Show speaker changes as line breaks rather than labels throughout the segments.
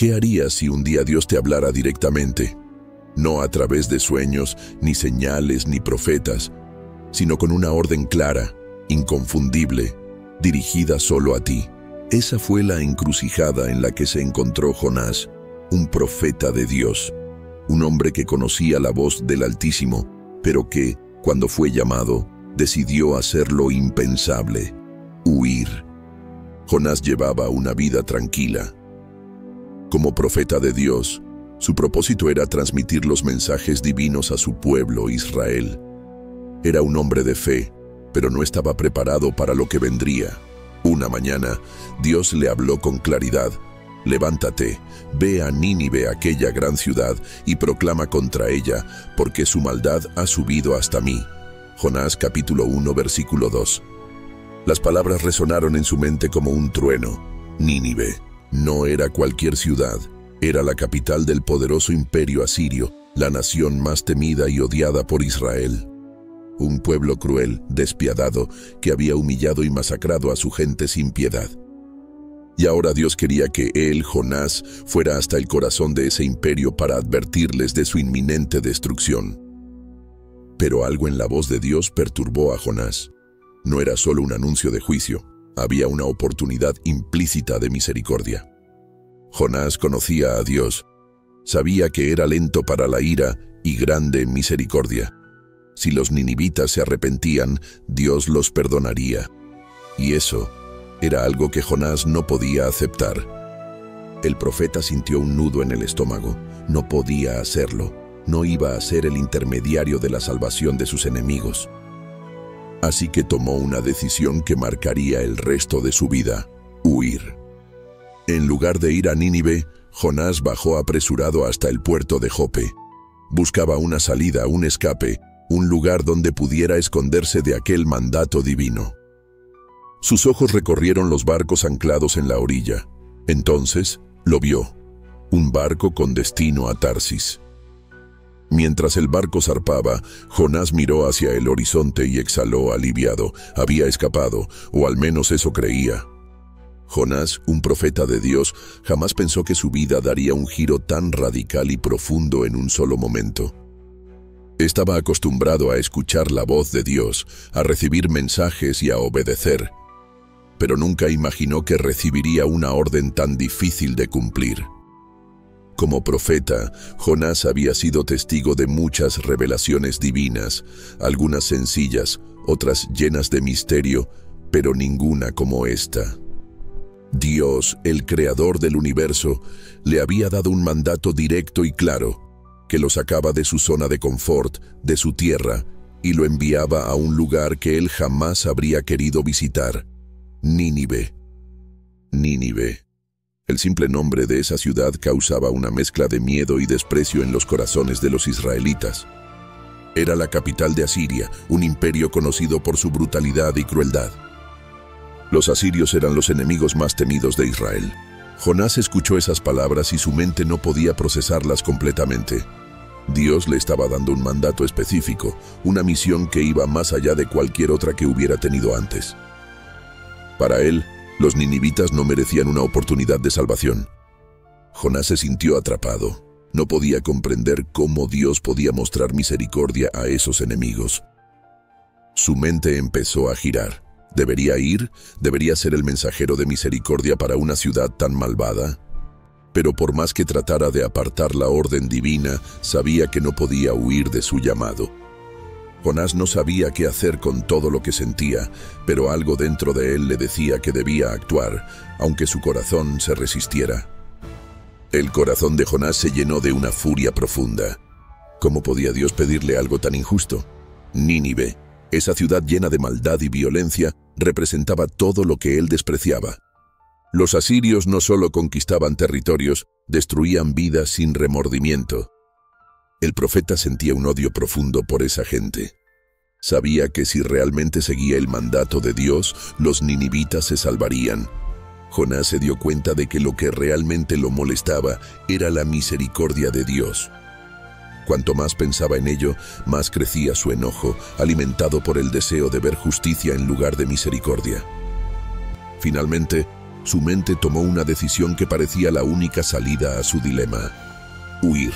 ¿Qué harías si un día Dios te hablara directamente? No a través de sueños, ni señales, ni profetas, sino con una orden clara, inconfundible, dirigida solo a ti. Esa fue la encrucijada en la que se encontró Jonás, un profeta de Dios, un hombre que conocía la voz del Altísimo, pero que, cuando fue llamado, decidió hacer lo impensable: huir. Jonás llevaba una vida tranquila. Como profeta de Dios, su propósito era transmitir los mensajes divinos a su pueblo Israel. Era un hombre de fe, pero no estaba preparado para lo que vendría. Una mañana, Dios le habló con claridad: levántate, ve a Nínive, aquella gran ciudad, y proclama contra ella, porque su maldad ha subido hasta mí. Jonás capítulo 1, versículo 2. Las palabras resonaron en su mente como un trueno. Nínive no era cualquier ciudad, era la capital del poderoso imperio asirio, la nación más temida y odiada por Israel. Un pueblo cruel, despiadado, que había humillado y masacrado a su gente sin piedad. Y ahora Dios quería que él, Jonás, fuera hasta el corazón de ese imperio para advertirles de su inminente destrucción. Pero algo en la voz de Dios perturbó a Jonás. No era solo un anuncio de juicio, había una oportunidad implícita de misericordia. Jonás conocía a Dios, sabía que era lento para la ira y grande en misericordia. Si los ninivitas se arrepentían, Dios los perdonaría. Y eso era algo que Jonás no podía aceptar. El profeta sintió un nudo en el estómago. No podía hacerlo. No iba a ser el intermediario de la salvación de sus enemigos. Así que tomó una decisión que marcaría el resto de su vida: huir. En lugar de ir a Nínive, Jonás bajó apresurado hasta el puerto de Jope. Buscaba una salida, un escape, un lugar donde pudiera esconderse de aquel mandato divino. Sus ojos recorrieron los barcos anclados en la orilla. Entonces lo vio: un barco con destino a Tarsis. Mientras el barco zarpaba, Jonás miró hacia el horizonte y exhaló aliviado. Había escapado, o al menos eso creía. Jonás, un profeta de Dios, jamás pensó que su vida daría un giro tan radical y profundo en un solo momento. Estaba acostumbrado a escuchar la voz de Dios, a recibir mensajes y a obedecer, pero nunca imaginó que recibiría una orden tan difícil de cumplir. Como profeta, Jonás había sido testigo de muchas revelaciones divinas, algunas sencillas, otras llenas de misterio, pero ninguna como esta. Dios, el creador del universo, le había dado un mandato directo y claro, que lo sacaba de su zona de confort, de su tierra, y lo enviaba a un lugar que él jamás habría querido visitar: Nínive. Nínive. El simple nombre de esa ciudad causaba una mezcla de miedo y desprecio en los corazones de los israelitas. Era la capital de Asiria, un imperio conocido por su brutalidad y crueldad. Los asirios eran los enemigos más temidos de Israel. Jonás escuchó esas palabras y su mente no podía procesarlas completamente. Dios le estaba dando un mandato específico, una misión que iba más allá de cualquier otra que hubiera tenido antes. Para él, los ninivitas no merecían una oportunidad de salvación. Jonás se sintió atrapado. No podía comprender cómo Dios podía mostrar misericordia a esos enemigos. Su mente empezó a girar. ¿Debería ir? ¿Debería ser el mensajero de misericordia para una ciudad tan malvada? Pero por más que tratara de apartar la orden divina, sabía que no podía huir de su llamado. Jonás no sabía qué hacer con todo lo que sentía, pero algo dentro de él le decía que debía actuar, aunque su corazón se resistiera. El corazón de Jonás se llenó de una furia profunda. ¿Cómo podía Dios pedirle algo tan injusto? Nínive, esa ciudad llena de maldad y violencia, representaba todo lo que él despreciaba. Los asirios no solo conquistaban territorios, destruían vidas sin remordimiento. El profeta sentía un odio profundo por esa gente. Sabía que si realmente seguía el mandato de Dios, los ninivitas se salvarían. Jonás se dio cuenta de que lo que realmente lo molestaba era la misericordia de Dios. Cuanto más pensaba en ello, más crecía su enojo, alimentado por el deseo de ver justicia en lugar de misericordia. Finalmente, su mente tomó una decisión que parecía la única salida a su dilema: huir.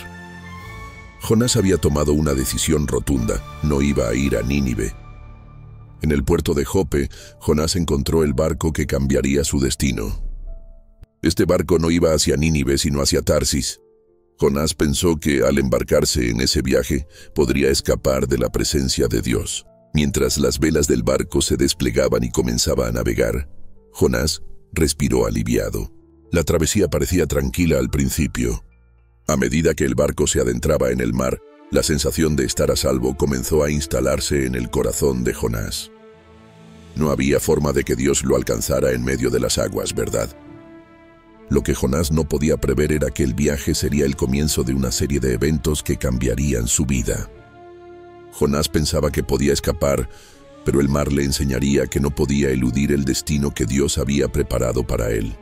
Jonás había tomado una decisión rotunda: no iba a ir a Nínive. En el puerto de Jope, Jonás encontró el barco que cambiaría su destino. Este barco no iba hacia Nínive, sino hacia Tarsis. Jonás pensó que al embarcarse en ese viaje podría escapar de la presencia de Dios. Mientras las velas del barco se desplegaban y comenzaba a navegar, Jonás respiró aliviado. La travesía parecía tranquila al principio. A medida que el barco se adentraba en el mar, la sensación de estar a salvo comenzó a instalarse en el corazón de Jonás. No había forma de que Dios lo alcanzara en medio de las aguas, ¿verdad? Lo que Jonás no podía prever era que el viaje sería el comienzo de una serie de eventos que cambiarían su vida. Jonás pensaba que podía escapar, pero el mar le enseñaría que no podía eludir el destino que Dios había preparado para él.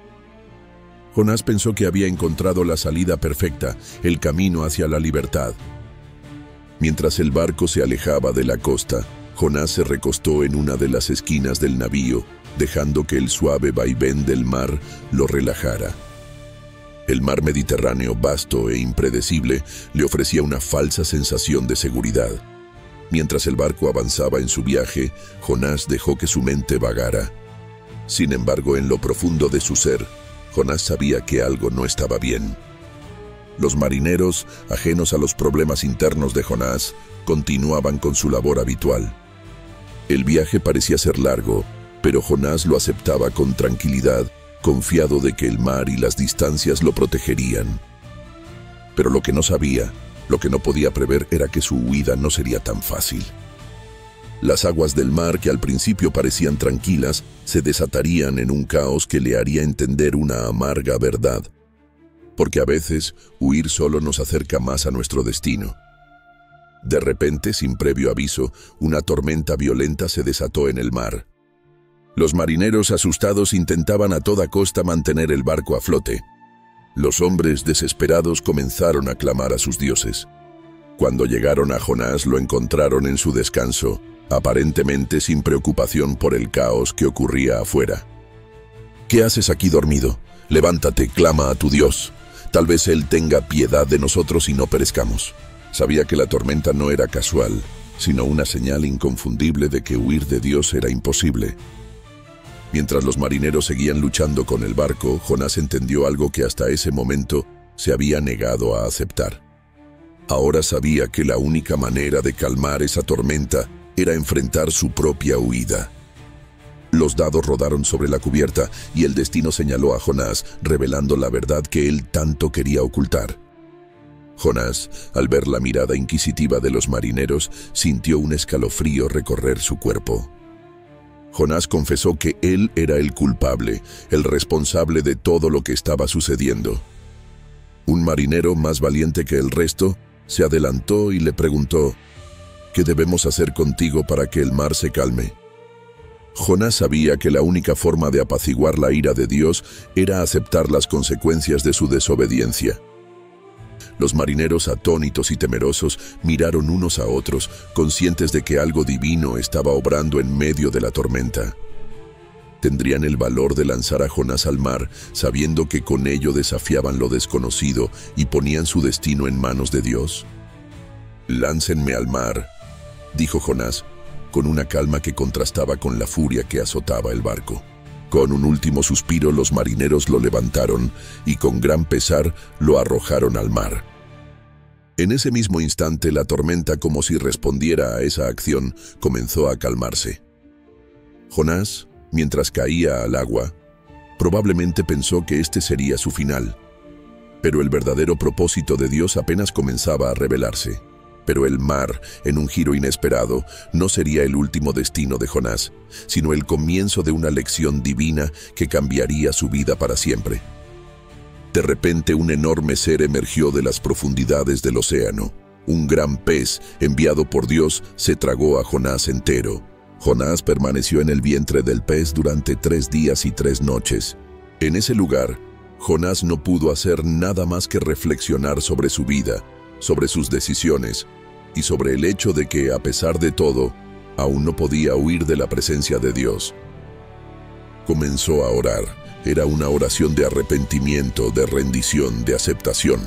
Jonás pensó que había encontrado la salida perfecta, el camino hacia la libertad. Mientras el barco se alejaba de la costa, Jonás se recostó en una de las esquinas del navío, dejando que el suave vaivén del mar lo relajara. El mar Mediterráneo, vasto e impredecible, le ofrecía una falsa sensación de seguridad. Mientras el barco avanzaba en su viaje, Jonás dejó que su mente vagara. Sin embargo, en lo profundo de su ser, Jonás sabía que algo no estaba bien. Los marineros, ajenos a los problemas internos de Jonás, continuaban con su labor habitual. El viaje parecía ser largo, pero Jonás lo aceptaba con tranquilidad, confiado de que el mar y las distancias lo protegerían. Pero lo que no sabía, lo que no podía prever, era que su huida no sería tan fácil. Las aguas del mar, que al principio parecían tranquilas, se desatarían en un caos que le haría entender una amarga verdad. Porque a veces, huir solo nos acerca más a nuestro destino. De repente, sin previo aviso, una tormenta violenta se desató en el mar. Los marineros asustados intentaban a toda costa mantener el barco a flote. Los hombres desesperados comenzaron a clamar a sus dioses. Cuando llegaron a Jonás, lo encontraron en su descanso, aparentemente sin preocupación por el caos que ocurría afuera. ¿Qué haces aquí dormido? Levántate, clama a tu Dios. Tal vez Él tenga piedad de nosotros y no perezcamos. Sabía que la tormenta no era casual, sino una señal inconfundible de que huir de Dios era imposible. Mientras los marineros seguían luchando con el barco, Jonás entendió algo que hasta ese momento se había negado a aceptar. Ahora sabía que la única manera de calmar esa tormenta era enfrentar su propia huida. Los dados rodaron sobre la cubierta y el destino señaló a Jonás, revelando la verdad que él tanto quería ocultar. Jonás, al ver la mirada inquisitiva de los marineros, sintió un escalofrío recorrer su cuerpo. Jonás confesó que él era el culpable, el responsable de todo lo que estaba sucediendo. Un marinero más valiente que el resto se adelantó y le preguntó: ¿qué debemos hacer contigo para que el mar se calme? Jonás sabía que la única forma de apaciguar la ira de Dios era aceptar las consecuencias de su desobediencia. Los marineros, atónitos y temerosos, miraron unos a otros, conscientes de que algo divino estaba obrando en medio de la tormenta. ¿Tendrían el valor de lanzar a Jonás al mar, sabiendo que con ello desafiaban lo desconocido y ponían su destino en manos de Dios? «Láncenme al mar», dijo Jonás, con una calma que contrastaba con la furia que azotaba el barco. Con un último suspiro, los marineros lo levantaron y con gran pesar lo arrojaron al mar. En ese mismo instante, la tormenta, como si respondiera a esa acción, comenzó a calmarse. Jonás, mientras caía al agua, probablemente pensó que este sería su final. Pero el verdadero propósito de Dios apenas comenzaba a revelarse. Pero el mar, en un giro inesperado, no sería el último destino de Jonás, sino el comienzo de una lección divina que cambiaría su vida para siempre. De repente, un enorme ser emergió de las profundidades del océano. Un gran pez, enviado por Dios, se tragó a Jonás entero. Jonás permaneció en el vientre del pez durante 3 días y 3 noches. En ese lugar, Jonás no pudo hacer nada más que reflexionar sobre su vida, sobre sus decisiones y sobre el hecho de que, a pesar de todo, aún no podía huir de la presencia de Dios. Comenzó a orar, Era una oración de arrepentimiento, de rendición, de aceptación.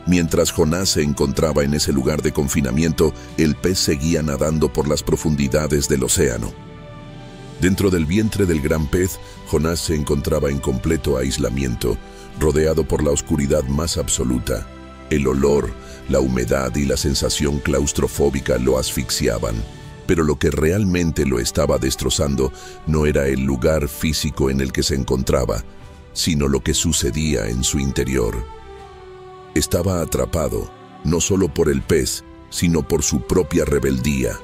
Mientras Jonás se encontraba en ese lugar de confinamiento, el pez seguía nadando por las profundidades del océano. Dentro del vientre del gran pez, Jonás se encontraba en completo aislamiento, rodeado por la oscuridad más absoluta. El olor, la humedad y la sensación claustrofóbica lo asfixiaban, pero lo que realmente lo estaba destrozando no era el lugar físico en el que se encontraba, sino lo que sucedía en su interior. Estaba atrapado, no solo por el pez, sino por su propia rebeldía.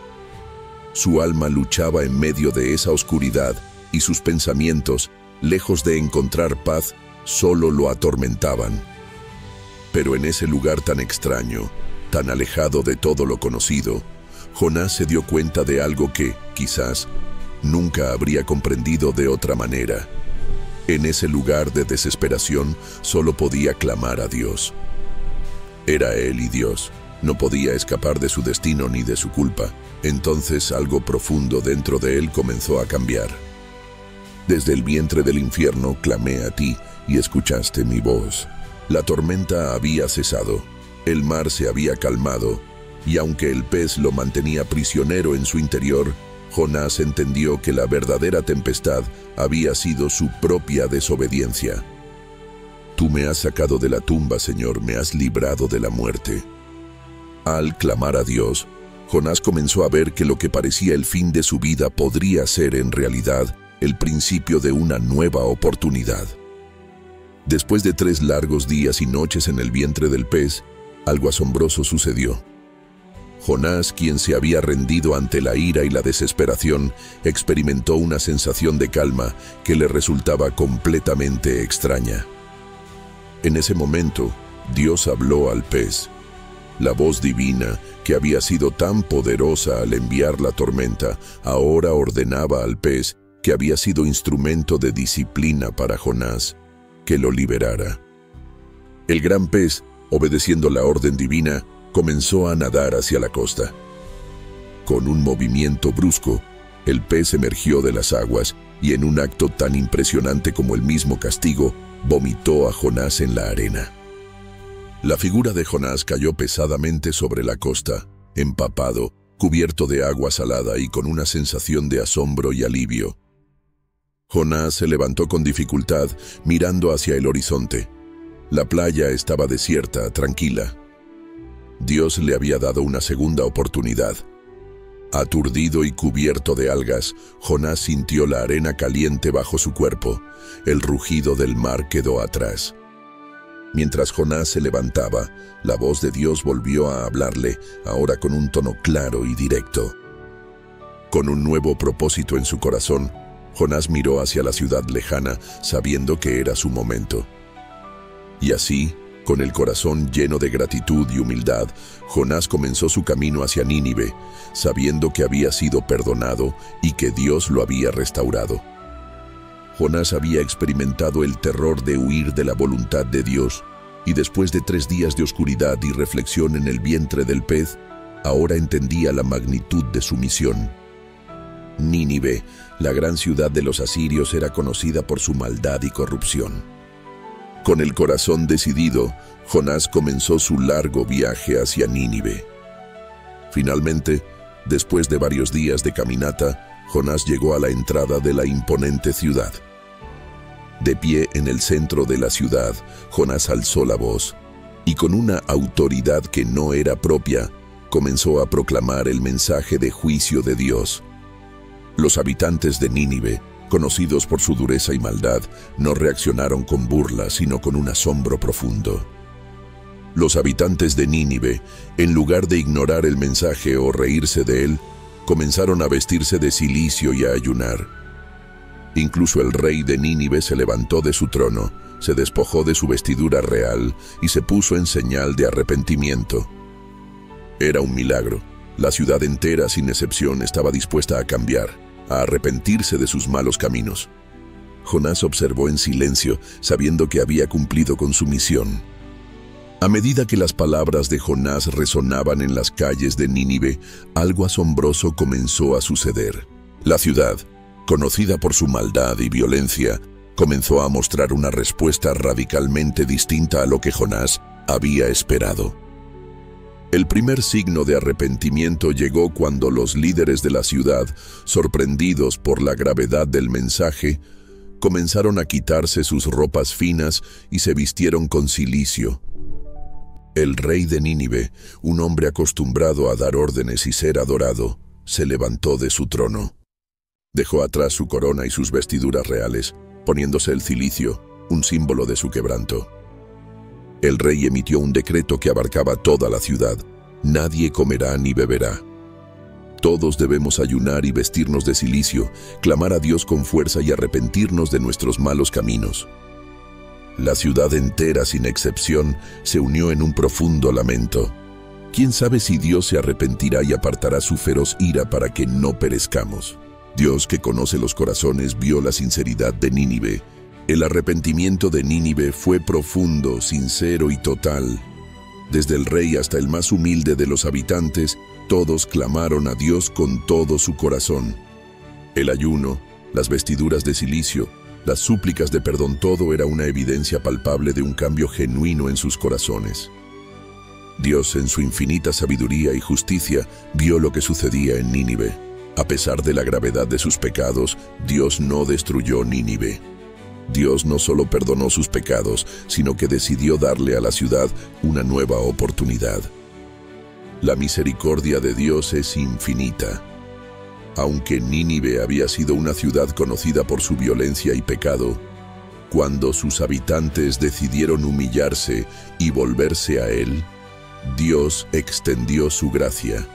Su alma luchaba en medio de esa oscuridad y sus pensamientos, lejos de encontrar paz, solo lo atormentaban. Pero en ese lugar tan extraño, tan alejado de todo lo conocido, Jonás se dio cuenta de algo que, quizás, nunca habría comprendido de otra manera. En ese lugar de desesperación, solo podía clamar a Dios. Era él y Dios. No podía escapar de su destino ni de su culpa. Entonces algo profundo dentro de él comenzó a cambiar. Desde el vientre del infierno clamé a ti y escuchaste mi voz. La tormenta había cesado, el mar se había calmado, y aunque el pez lo mantenía prisionero en su interior, Jonás entendió que la verdadera tempestad había sido su propia desobediencia. Tú me has sacado de la tumba, Señor, me has librado de la muerte. Al clamar a Dios, Jonás comenzó a ver que lo que parecía el fin de su vida podría ser en realidad el principio de una nueva oportunidad. Después de 3 largos días y noches en el vientre del pez, algo asombroso sucedió. Jonás, quien se había rendido ante la ira y la desesperación, experimentó una sensación de calma que le resultaba completamente extraña. En ese momento, Dios habló al pez. La voz divina, que había sido tan poderosa al enviar la tormenta, ahora ordenaba al pez, que había sido instrumento de disciplina para Jonás, que lo liberara. El gran pez, obedeciendo la orden divina, comenzó a nadar hacia la costa. Con un movimiento brusco, el pez emergió de las aguas y en un acto tan impresionante como el mismo castigo, vomitó a Jonás en la arena. La figura de Jonás cayó pesadamente sobre la costa, empapado, cubierto de agua salada y con una sensación de asombro y alivio. Jonás se levantó con dificultad, mirando hacia el horizonte. La playa estaba desierta, tranquila. Dios le había dado una segunda oportunidad. Aturdido y cubierto de algas, Jonás sintió la arena caliente bajo su cuerpo. El rugido del mar quedó atrás. Mientras Jonás se levantaba, la voz de Dios volvió a hablarle, ahora con un tono claro y directo. Con un nuevo propósito en su corazón, Jonás miró hacia la ciudad lejana, sabiendo que era su momento. Y así, con el corazón lleno de gratitud y humildad, Jonás comenzó su camino hacia Nínive, sabiendo que había sido perdonado y que Dios lo había restaurado. Jonás había experimentado el terror de huir de la voluntad de Dios, y después de 3 días de oscuridad y reflexión en el vientre del pez, ahora entendía la magnitud de su misión. Nínive, la gran ciudad de los asirios, era conocida por su maldad y corrupción. Con el corazón decidido, Jonás comenzó su largo viaje hacia Nínive. Finalmente, después de varios días de caminata, Jonás llegó a la entrada de la imponente ciudad. De pie en el centro de la ciudad, Jonás alzó la voz y con una autoridad que no era propia, comenzó a proclamar el mensaje de juicio de Dios. Los habitantes de Nínive, conocidos por su dureza y maldad, no reaccionaron con burla, sino con un asombro profundo. Los habitantes de Nínive, en lugar de ignorar el mensaje o reírse de él, comenzaron a vestirse de cilicio y a ayunar. Incluso el rey de Nínive se levantó de su trono, se despojó de su vestidura real y se puso en señal de arrepentimiento. Era un milagro. La ciudad entera, sin excepción, estaba dispuesta a cambiar, a arrepentirse de sus malos caminos. Jonás observó en silencio, sabiendo que había cumplido con su misión. A medida que las palabras de Jonás resonaban en las calles de Nínive, algo asombroso comenzó a suceder. La ciudad, conocida por su maldad y violencia, comenzó a mostrar una respuesta radicalmente distinta a lo que Jonás había esperado. El primer signo de arrepentimiento llegó cuando los líderes de la ciudad, sorprendidos por la gravedad del mensaje, comenzaron a quitarse sus ropas finas y se vistieron con cilicio. El rey de Nínive, un hombre acostumbrado a dar órdenes y ser adorado, se levantó de su trono. Dejó atrás su corona y sus vestiduras reales, poniéndose el cilicio, un símbolo de su quebranto. El rey emitió un decreto que abarcaba toda la ciudad. Nadie comerá ni beberá. Todos debemos ayunar y vestirnos de cilicio, clamar a Dios con fuerza y arrepentirnos de nuestros malos caminos. La ciudad entera, sin excepción, se unió en un profundo lamento. ¿Quién sabe si Dios se arrepentirá y apartará su feroz ira para que no perezcamos? Dios, que conoce los corazones, vio la sinceridad de Nínive. El arrepentimiento de Nínive fue profundo, sincero y total. Desde el rey hasta el más humilde de los habitantes, todos clamaron a Dios con todo su corazón. El ayuno, las vestiduras de cilicio, las súplicas de perdón, todo era una evidencia palpable de un cambio genuino en sus corazones. Dios, en su infinita sabiduría y justicia, vio lo que sucedía en Nínive. A pesar de la gravedad de sus pecados, Dios no destruyó Nínive. Dios no solo perdonó sus pecados, sino que decidió darle a la ciudad una nueva oportunidad. La misericordia de Dios es infinita. Aunque Nínive había sido una ciudad conocida por su violencia y pecado, cuando sus habitantes decidieron humillarse y volverse a Él, Dios extendió su gracia.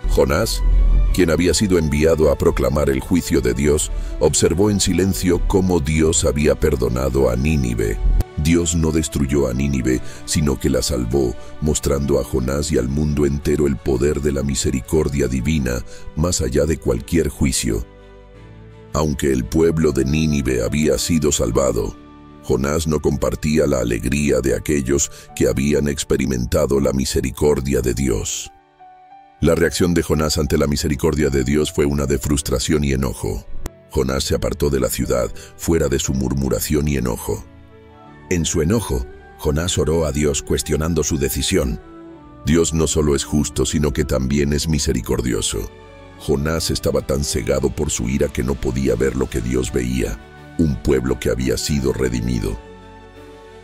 Jonás, quien había sido enviado a proclamar el juicio de Dios, observó en silencio cómo Dios había perdonado a Nínive. Dios no destruyó a Nínive, sino que la salvó, mostrando a Jonás y al mundo entero el poder de la misericordia divina, más allá de cualquier juicio. Aunque el pueblo de Nínive había sido salvado, Jonás no compartía la alegría de aquellos que habían experimentado la misericordia de Dios. La reacción de Jonás ante la misericordia de Dios fue una de frustración y enojo. Jonás se apartó de la ciudad, fuera de su murmuración y enojo. En su enojo, Jonás oró a Dios cuestionando su decisión. Dios no solo es justo, sino que también es misericordioso. Jonás estaba tan cegado por su ira que no podía ver lo que Dios veía, un pueblo que había sido redimido.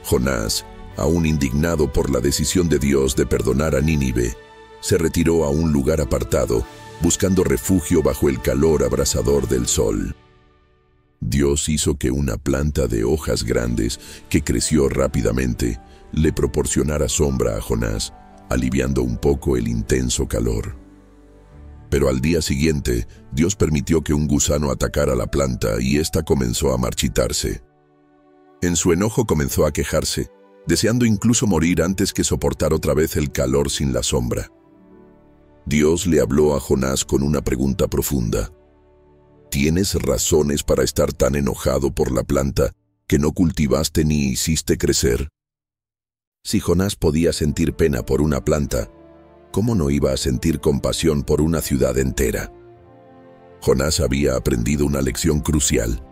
Jonás, aún indignado por la decisión de Dios de perdonar a Nínive, se retiró a un lugar apartado, buscando refugio bajo el calor abrasador del sol. Dios hizo que una planta de hojas grandes, que creció rápidamente, le proporcionara sombra a Jonás, aliviando un poco el intenso calor. Pero al día siguiente, Dios permitió que un gusano atacara la planta y ésta comenzó a marchitarse. En su enojo comenzó a quejarse, deseando incluso morir antes que soportar otra vez el calor sin la sombra. Dios le habló a Jonás con una pregunta profunda. ¿Tienes razones para estar tan enojado por la planta que no cultivaste ni hiciste crecer? Si Jonás podía sentir pena por una planta, ¿cómo no iba a sentir compasión por una ciudad entera? Jonás había aprendido una lección crucial.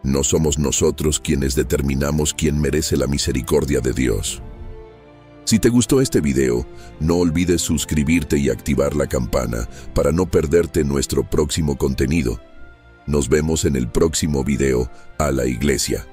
No somos nosotros quienes determinamos quién merece la misericordia de Dios. Si te gustó este video, no olvides suscribirte y activar la campana para no perderte nuestro próximo contenido. Nos vemos en el próximo video. A la iglesia.